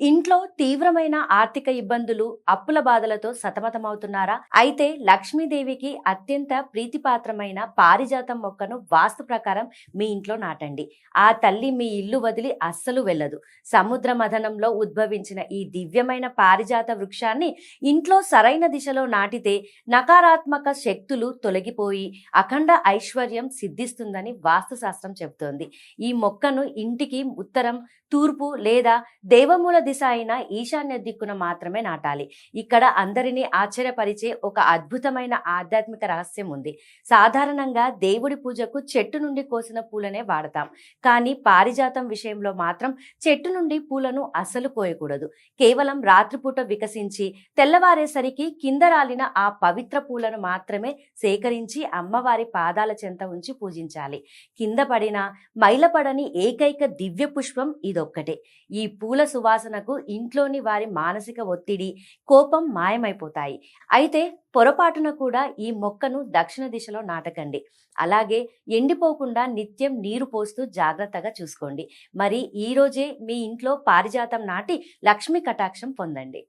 ఇంట్లో తీవ్రమైన ఆర్థిక ఇబ్బందులు, అప్పుల బాధలతో సతమతమవుతున్నారా? అయితే లక్ష్మీదేవికి అత్యంత ప్రీతిపాత్రమైన పారిజాతం మొక్కను వాస్తు ప్రకారం మీ ఇంట్లో నాటండి. ఆ తల్లి మీ ఇల్లు వదిలి అస్సలు వెళ్ళదు. సముద్ర మథనంలో ఉద్భవించిన ఈ దివ్యమైన పారిజాత వృక్షాన్ని ఇంట్లో సరైన దిశలో నాటితే నకారాత్మక శక్తులు తొలగిపోయి అఖండ ఐశ్వర్యం సిద్ధిస్తుందని వాస్తుశాస్త్రం చెబుతోంది. ఈ మొక్కను ఇంటికి ఉత్తరం, తూర్పు లేదా దేవమూల దిశ అయిన ఈశాన్య దిక్కున మాత్రమే నాటాలి. ఇక్కడ అందరినీ ఆశ్చర్యపరిచే ఒక అద్భుతమైన ఆధ్యాత్మిక రహస్యం ఉంది. సాధారణంగా దేవుడి పూజకు చెట్టు నుండి కోసిన పూలనే వాడతాం. కానీ పారిజాతం విషయంలో మాత్రం చెట్టు నుండి పూలను అస్సలు కోయకూడదు. కేవలం రాత్రిపూట వికసించి తెల్లవారేసరికి కింద రాలిన ఆ పవిత్ర పూలను మాత్రమే సేకరించి అమ్మవారి పాదాల చెంత ఉంచి పూజించాలి. కింద పడిన మైలపడని ఏకైక దివ్య పుష్పం ఇదొక్కటే. ఈ పూల సువాసనకు ఇంట్లోని వారి మానసిక ఒత్తిడి, కోపం మాయమైపోతాయి. అయితే పొరపాటున కూడా ఈ మొక్కను దక్షిణ దిశలో నాటకండి. అలాగే ఎండిపోకుండా నిత్యం నీరు పోస్తూ జాగ్రత్తగా చూసుకోండి. మరి ఈ రోజే మీ ఇంట్లో పారిజాతం నాటి లక్ష్మీ కటాక్షం పొందండి.